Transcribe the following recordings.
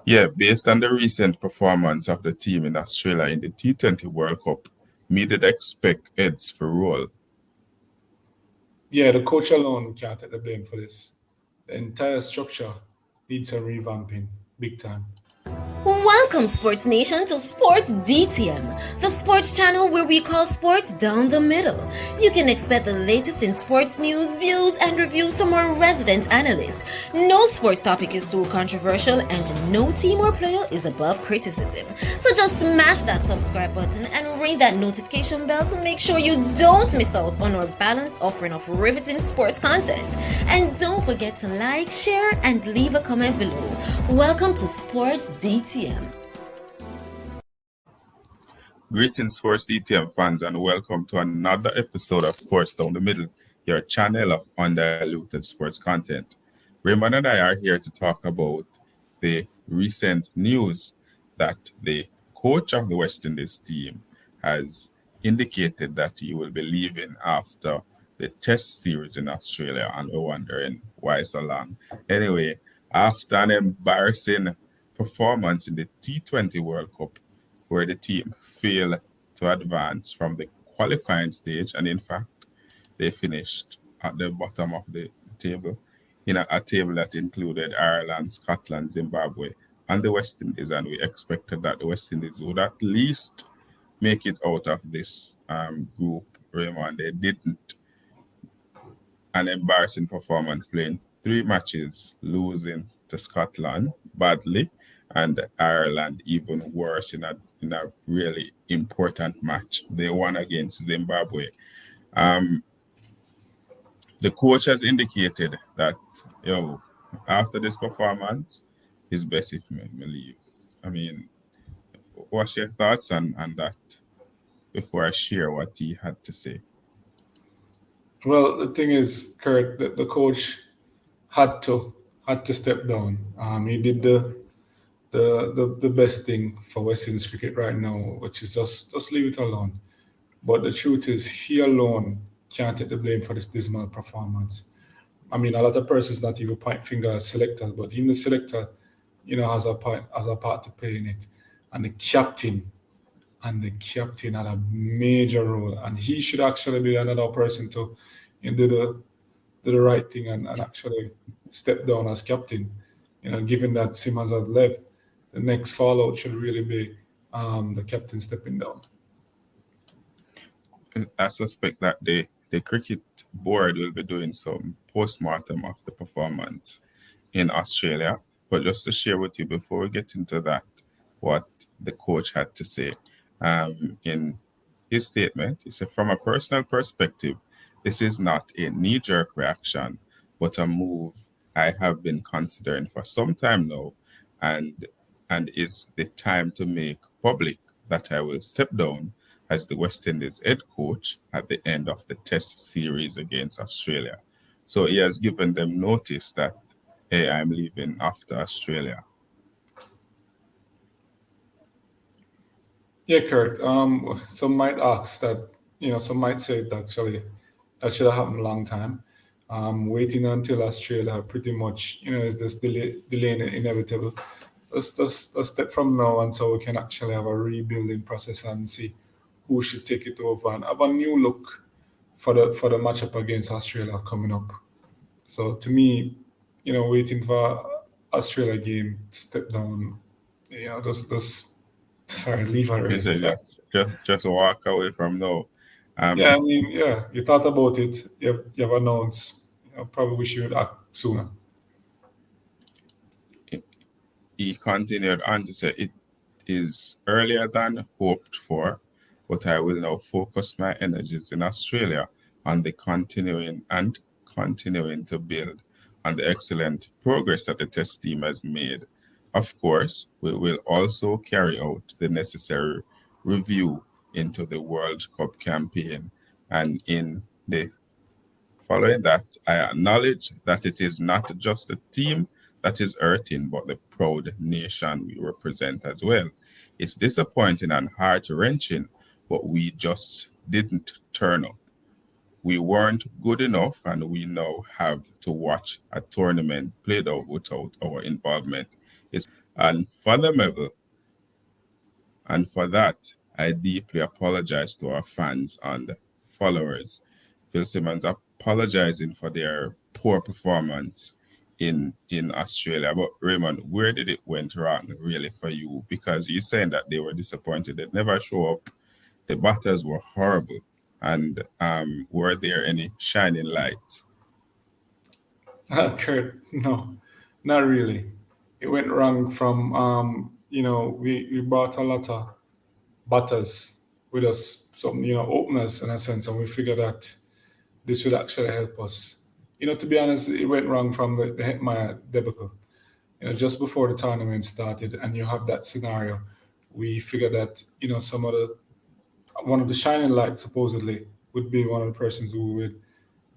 Yeah, based on the recent performance of the team in Australia in the T20 World Cup, me did expect heads for roll. Yeah, the coach alone can't take the blame for this. The entire structure needs a revamping, big time. Welcome, Sports Nation, to Sports DTM, the sports channel where we call sports down the middle. You can expect the latest in sports news, views, and reviews from our resident analysts. No sports topic is too controversial, and no team or player is above criticism. So just smash that subscribe button and ring that notification bell to make sure you don't miss out on our balanced offering of riveting sports content. And don't forget to like, share, and leave a comment below. Welcome to Sports DTM. Greetings, Sports DTM fans, and welcome to another episode of Sports Down the Middle, your channel of undiluted sports content. Raymond and I are here to talk about the recent news that the coach of the West Indies team has indicated that he will be leaving after the Test series in Australia, and we're wondering why so long. Anyway, after an embarrassing performance in the T20 World Cup, where the team failed to advance from the qualifying stage, and in fact, they finished at the bottom of the table in a table that included Ireland, Scotland, Zimbabwe, and the West Indies. And we expected that the West Indies would at least make it out of this group, Raymond. They didn't. An embarrassing performance, playing 3 matches, losing to Scotland badly, and Ireland even worse in a really important match. They won against Zimbabwe. The coach has indicated that, after this performance, it's best if me leave. I mean, what's your thoughts on that before I share what he had to say? Well, the thing is, Kurt, the coach had to had to step down. He did the best thing for West Indies cricket right now, which is just leave it alone. But the truth is, he alone can't take the blame for this dismal performance. I mean, a lot of persons not even point finger at selector, but even the selector, has a part to play in it. And the captain had a major role, and he should actually be another person to do the right thing and actually step down as captain. Given that Simmons has left, the next fallout should really be the captain stepping down. I suspect that the cricket board will be doing some post-mortem of the performance in Australia. But just to share with you before we get into that, what the coach had to say in his statement. He said, from a personal perspective, this is not a knee-jerk reaction, but a move I have been considering for some time now, and and is the time to make public that I will step down as the West Indies head coach at the end of the Test series against Australia. So he has given them notice that, hey, I'm leaving after Australia. Yeah, Kurt. Some might ask that, some might say that actually that should have happened a long time. Waiting until Australia pretty much, is this delaying it inevitable. Let's step from now on so we can actually have a rebuilding process and see who should take it over and have a new look for the matchup against Australia coming up. So to me, waiting for Australia game to step down, just sorry, leave He already. said, Sorry. just walk away from now. Yeah, Um, I mean, yeah, you thought about it. You have announced. Probably wish you would act sooner. he continued on to say, it is earlier than hoped for, but I will now focus my energies in Australia on the continuing to build on the excellent progress that the test team has made. Of course, we will also carry out the necessary review into the World Cup campaign. And in the following that, I acknowledge that it is not just the team that is hurting, but the proud nation we represent as well. It's disappointing and heart wrenching, but we just didn't turn up. We weren't good enough, and we now have to watch a tournament played out without our involvement. unfathomable. And for that, I deeply apologize to our fans and followers. Phil Simmons apologizing for their poor performance in Australia. But Raymond, where did it went wrong really for you? Because you're saying that they were disappointed. They never show up. The batters were horrible. And were there any shining lights? Kurt, no, not really. It went wrong from, we bought a lot of batters with us, some, openers in a sense, and we figured that this would actually help us. To be honest, it went wrong from the Hetmyer debacle. Just before the tournament started, and you have that scenario, we figured that, one of the shining lights supposedly would be one of the persons who would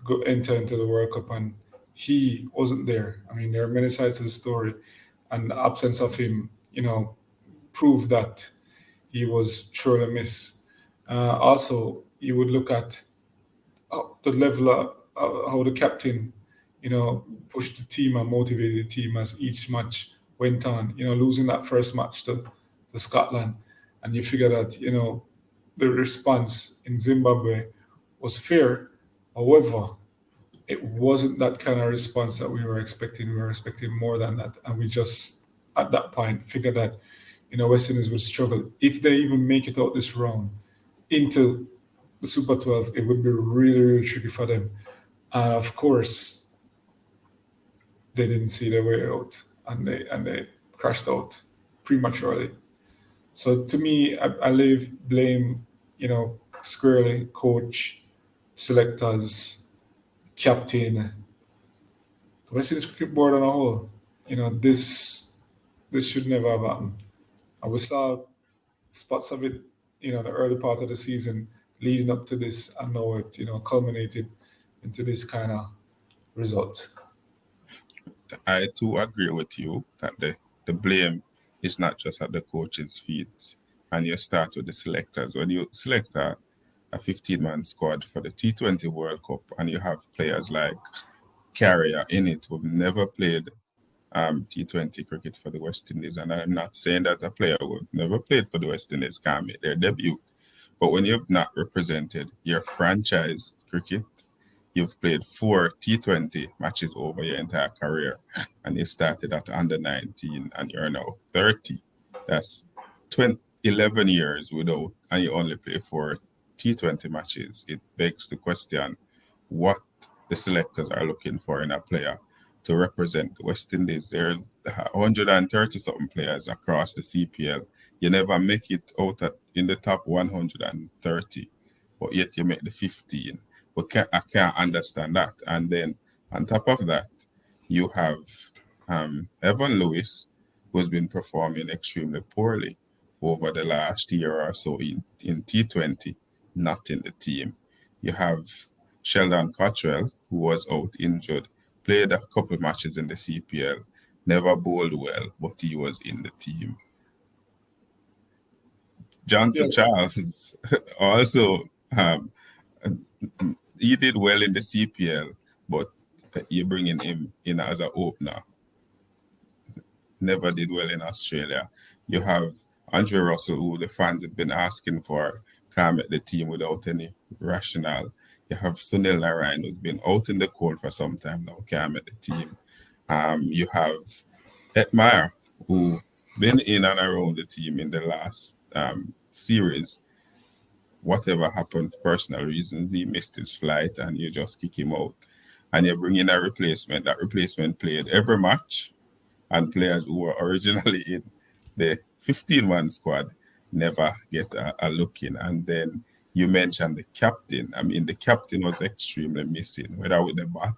go enter into the World Cup, and he wasn't there. I mean, there are many sides to the story, and the absence of him, proved that he was sure to miss. Also, you would look at the level of how the captain, pushed the team and motivated the team as each match went on. Losing that first match to Scotland, and you figure that the response in Zimbabwe was fair. However, it wasn't that kind of response that we were expecting. We were expecting more than that, and we just at that point figured that West Indies would struggle if they even make it out this round into the Super 12. It would be really, really tricky for them. And of course, they didn't see their way out, and they crashed out prematurely. So to me, I leave blame, squarely coach, selectors, captain, West Indies cricket board on a whole. This should never have happened. And we saw spots of it, the early part of the season leading up to this, and now it, culminated into this kind of result. I too agree with you that the blame is not just at the coach's feet. And you start with the selectors. When you select a 15-man squad for the T20 World Cup and you have players like Carrier in it who've never played T20 cricket for the West Indies. And I'm not saying that a player who never played for the West Indies can make their debut. But when you've not represented your franchise cricket, you've played 4 T20 matches over your entire career, and you started at under 19 and you're now 30. That's 11 years without, and you only play 4 T20 matches. It begs the question what the selectors are looking for in a player to represent the West Indies. There are 130 something players across the CPL. You never make it out in the top 130, but yet you make the 15. But I can't understand that. And then on top of that, you have Evan Lewis, who's been performing extremely poorly over the last year or so in T20, not in the team. You have Sheldon Cottrell, who was out injured, played a couple matches in the CPL, never bowled well, but he was in the team. Yeah, Johnson Charles also, he did well in the CPL, but you're bringing him in as an opener. Never did well in Australia. You have Andre Russell, who the fans have been asking for, can't make the team without any rationale. You have Sunil Narayan, who's been out in the cold for some time now, can't make the team. You have Hetmyer, who been in and around the team in the last series. Whatever happened for personal reasons, he missed his flight and you just kick him out. And you bring in a replacement. That replacement played every match, and players who were originally in the 15-man squad never get a look in. And then you mentioned the captain. I mean, the captain was extremely missing, whether with the bat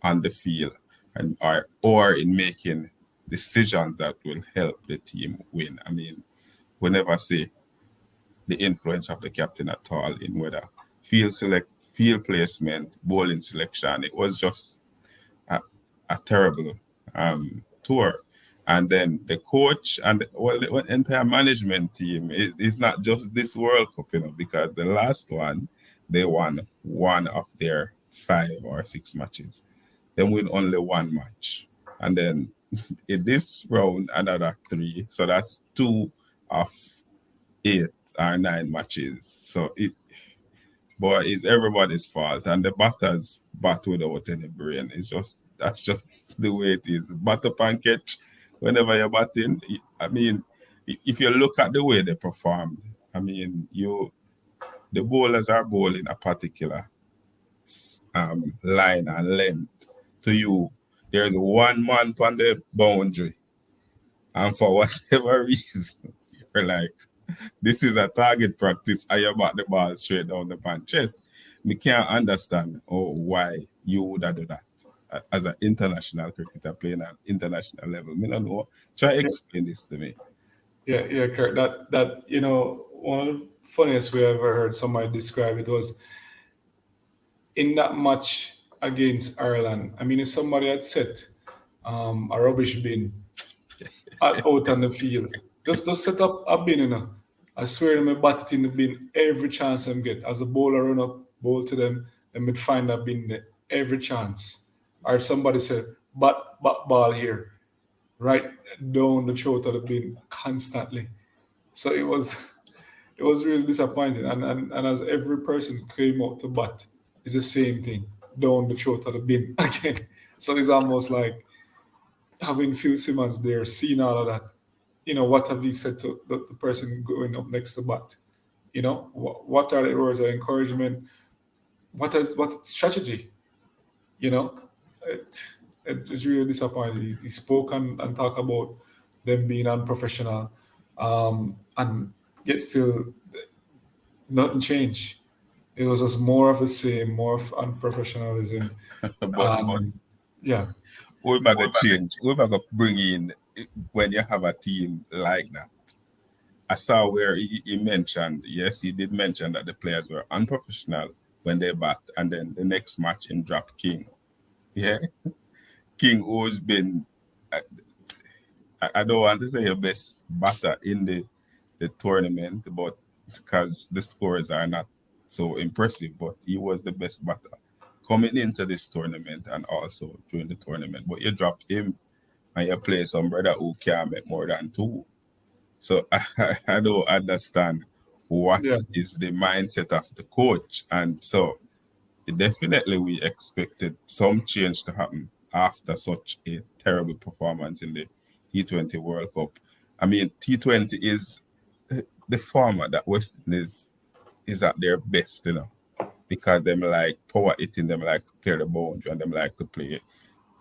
on the field and or in making decisions that will help the team win. I mean, we never see the influence of the captain at all in whether field placement, bowling selection. It was just a terrible tour. And then the coach and the entire management team is not just this World Cup, because the last one they won one of their 5 or 6 matches. They win only one match, and then in this round another three, so that's 2 of 8 or 9 matches. So it's everybody's fault, and the batters bat without any brain. That's just the way it is. Batter and catch whenever you're batting. I mean, if you look at the way they performed, I mean, the bowlers are bowling a particular line and length to you. There's one man on the boundary, and for whatever reason, you're like, this is a target practice, and you bat the ball straight down the pan chest. We can't understand why you would have done that as an international cricketer playing at international level. Me don't know. Try explain this to me. Yeah, Kurt. That one of the funniest way I ever heard somebody describe it was in that match against Ireland. I mean, if somebody had set a rubbish bin out on the field, just set up a bin, I swear them bat it in the bin every chance them get. As a bowler run up, bowl to them, them would find that bin there every chance. Or if somebody said, bat ball here, right down the throat of the bin constantly. So it was really disappointing. And as every person came out to bat, it's the same thing, down the throat of the bin again. So it's almost like having Phil Simmons there, seeing all of that. What have he said to the person going up next to bat? What are the words of encouragement? What strategy? You know, it, it was really disappointing. He spoke and talked about them being unprofessional, and yet still nothing changed. It was just more of the same, more of unprofessionalism. but Um, yeah, we're not gonna change. We're not gonna bring in when you have a team like that. I saw where he mentioned, yes, he did mention that the players were unprofessional when they bat, and then the next match him dropped King. Yeah, King who's been, I don't want to say your best batter in the tournament, but because the scores are not so impressive, but he was the best batter coming into this tournament and also during the tournament. But you drop him and you play some brother who can make more than two. So I don't understand what yeah, is the mindset of the coach. And so definitely we expected some change to happen after such a terrible performance in the T20 World Cup. I mean, T20 is the format that West Indies is at their best, because them like power hitting, them like to clear the boundary, and them like to play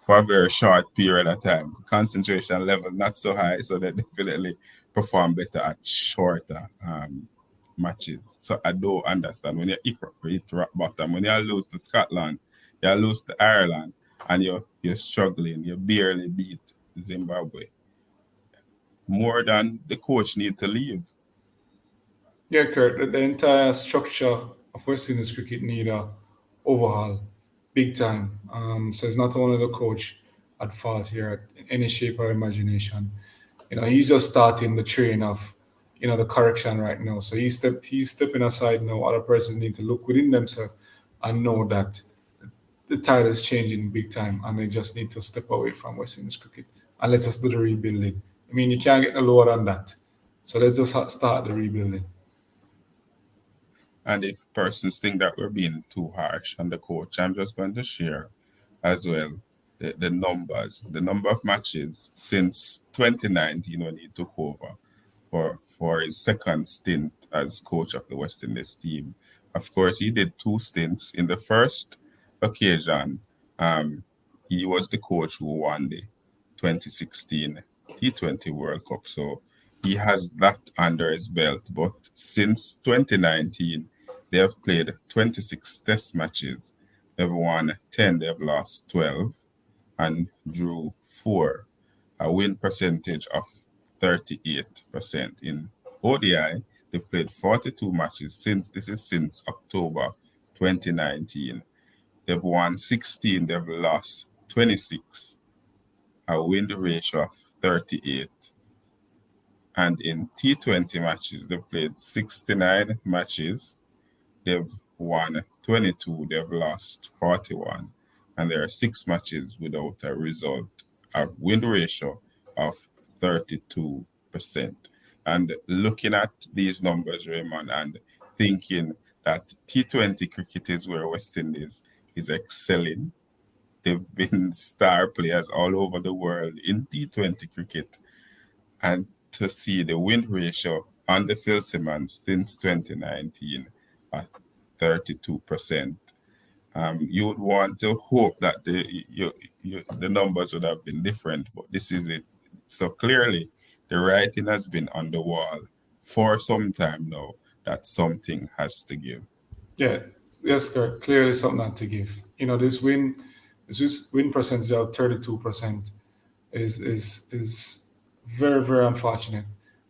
for a very short period of time. Concentration level not so high, so they definitely perform better at shorter matches. So I don't understand when you hit rock bottom, when you lose to Scotland, you lose to Ireland, and you're struggling, you barely beat Zimbabwe. More than the coach need to leave. yeah, Kurt. The entire structure of West Indies cricket need a overhaul, big time. So it's not only the coach at fault here in any shape or imagination. He's just starting the train of, the correction right now. So he's stepping aside now. Other persons need to look within themselves and know that the tide is changing big time, and they just need to step away from West Indies cricket and let us do the rebuilding. I mean, you can't get no lower than that. So let's just start the rebuilding. And if persons think that we're being too harsh on the coach, I'm just going to share as well the numbers, the number of matches since 2019 when he took over for his second stint as coach of the West Indies team. Of course, he did 2 stints. In the first occasion, um, he was the coach who won the 2016 T20 World Cup. So he has that under his belt. But since 2019, they have played 26 test matches. They've won 10, they've lost 12, and drew 4. A win percentage of 38%. In ODI, they've played 42 matches since October 2019. They've won 16, they've lost 26, a win ratio of 38. And in T20 matches, they've played 69 matches, they've won 22, they've lost 41, and there are 6 matches without a result a win ratio of 32%. And looking at these numbers, Raymond, and thinking that T20 cricket is where West Indies is excelling. They've been star players all over the world in T20 cricket. And to see the win ratio on the Phil Simmons since 2019 at 32%, you would want to hope that the numbers would have been different, but this is it. So clearly, the writing has been on the wall for some time now that something has to give. Yeah, yes, correct. Clearly something not to give. This win percentage of 32% is very, very unfortunate.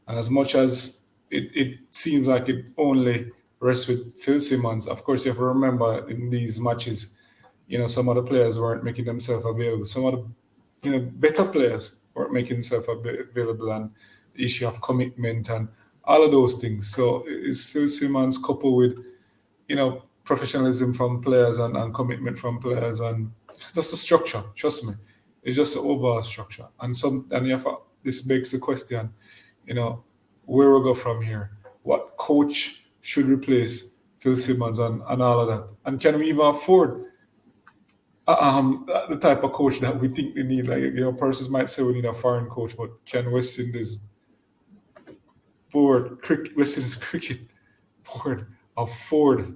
And as much as it seems like it only rests with Phil Simmons, of course you have to remember in these matches, some of the players weren't making themselves available. Some of the better players weren't making themselves available, and the issue of commitment and all of those things. So is Phil Simmons coupled with professionalism from players and commitment from players and just the structure. Trust me, it's just the overall structure. And you have, this begs the question, you know, where we go from here? What coach should replace Phil Simmons and all of that? And can we even afford the type of coach that we think we need? Like, persons might say we need a foreign coach, but can West Indies West Indies cricket board afford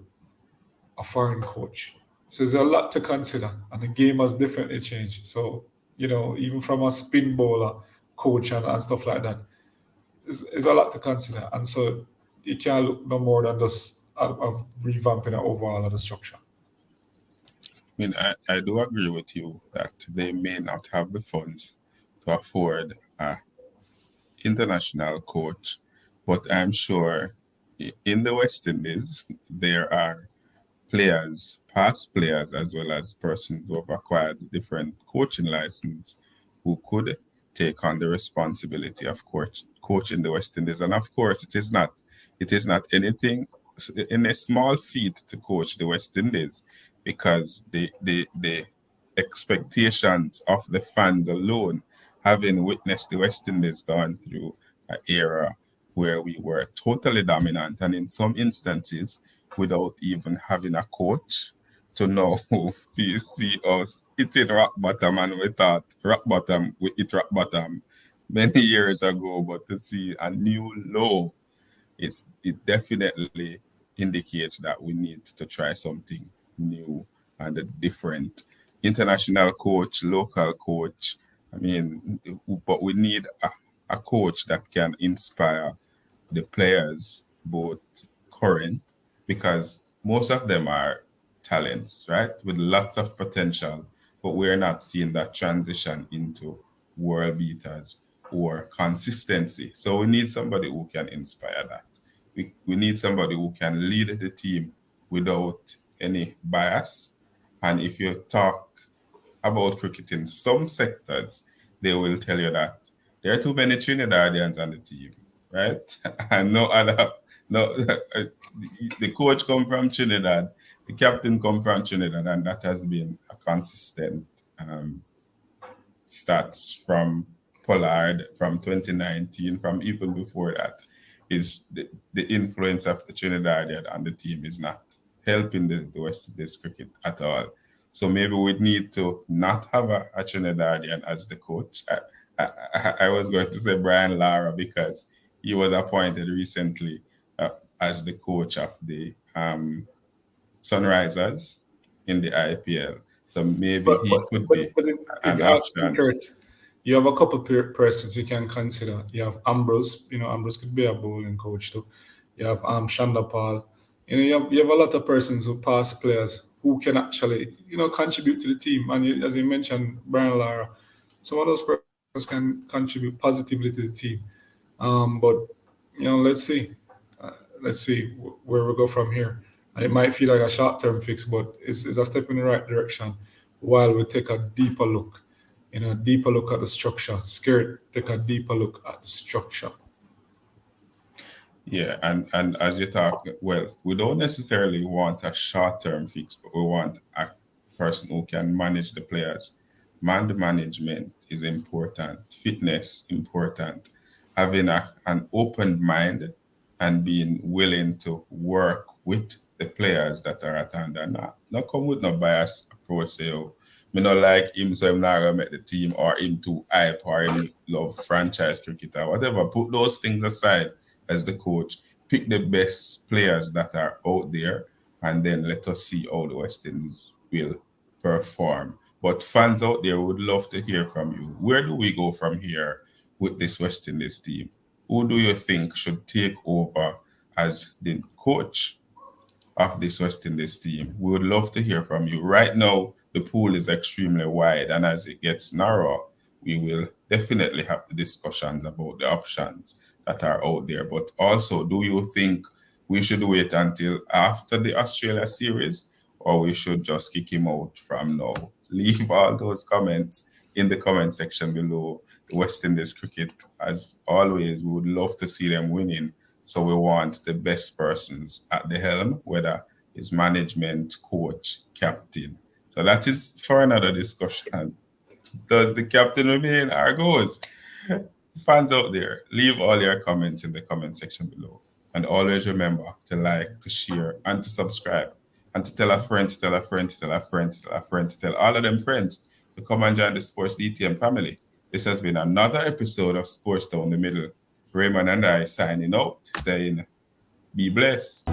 a foreign coach? So there's a lot to consider, and the game has definitely changed. So, even from a spin bowler coach and stuff like that, is a lot to consider. And so you can't look no more than just of revamping the overall of the structure. I mean, I do agree with you that they may not have the funds to afford a international coach, but I'm sure in the West Indies there are players, past players, as well as persons who have acquired different coaching license who could take on the responsibility of coaching the West Indies. And of course, it is not anything in a small feat to coach the West Indies, because the expectations of the fans alone, having witnessed the West Indies going through an era where we were totally dominant, and in some instances without even having a coach, to now we see us hitting rock bottom, and we thought we hit rock bottom many years ago, but to see a new low, it definitely indicates that we need to try something new and a different. International coach, local coach. I mean, but we need a coach that can inspire the players, both current, because most of them are talents, right, with lots of potential, but we're not seeing that transition into world beaters or consistency. So we need somebody who can inspire that. We need somebody who can lead the team without any bias. And if you talk about cricket in some sectors, they will tell you that there are too many Trinidadians on the team, right? And no other, no, the coach come from Trinidad, the captain come from Trinidad, and that has been a consistent stats from Pollard from 2019, from even before that, is the influence of the Trinidadian on the team is not helping the West Indies cricket at all. So maybe we need to not have a Trinidadian as the coach. I was going to say Brian Lara, because he was appointed recently as the coach of the Sunrisers in the IPL. So maybe But he but could but, be but if an you ask me, option. Kurt, you have a couple persons you can consider. You have Ambrose. Ambrose could be a bowling coach too. You have Shanda Paul. You have a lot of persons who past players who can actually contribute to the team. And as you mentioned, Brian Lara, some of those persons can contribute positively to the team. But let's see. Let's see where we go from here. And it might feel like a short-term fix, but it's a step in the right direction while we take a deeper look, deeper look at the structure. Scared, take a deeper look at the structure. Yeah, and as you talk, well, we don't necessarily want a short-term fix, but we want a person who can manage the players Man management is important, fitness important, having an open mind and being willing to work with the players that are at hand and not come with no bias approach, say, oh, me not like him, so I'm not gonna make the team, or him too hype, or him love franchise cricket or whatever. Put those things aside as the coach. Pick the best players that are out there, and then let us see how the West Indies will perform. But fans out there would love to hear from you. Where do we go from here with this West Indies team? Who do you think should take over as the coach of this West Indies team? We would love to hear from you. Right now, the pool is extremely wide, and as it gets narrower, we will definitely have the discussions about the options that are out there. But also, do you think we should wait until after the Australia series, or we should just kick him out from now? Leave all those comments in the comment section below. The West Indies cricket, as always, we would love to see them winning. So we want the best persons at the helm, whether it's management, coach, captain. So that is for another discussion. Does the captain remain or goes? Fans out there, leave all your comments in the comment section below. And always remember to like, to share, and to subscribe. And to tell a friend, to tell a friend, to tell a friend, to tell a friend, to tell all of them friends to come and join the Sports DTM family. This has been another episode of Sports Down the Middle. Raymond and I signing out, saying, be blessed.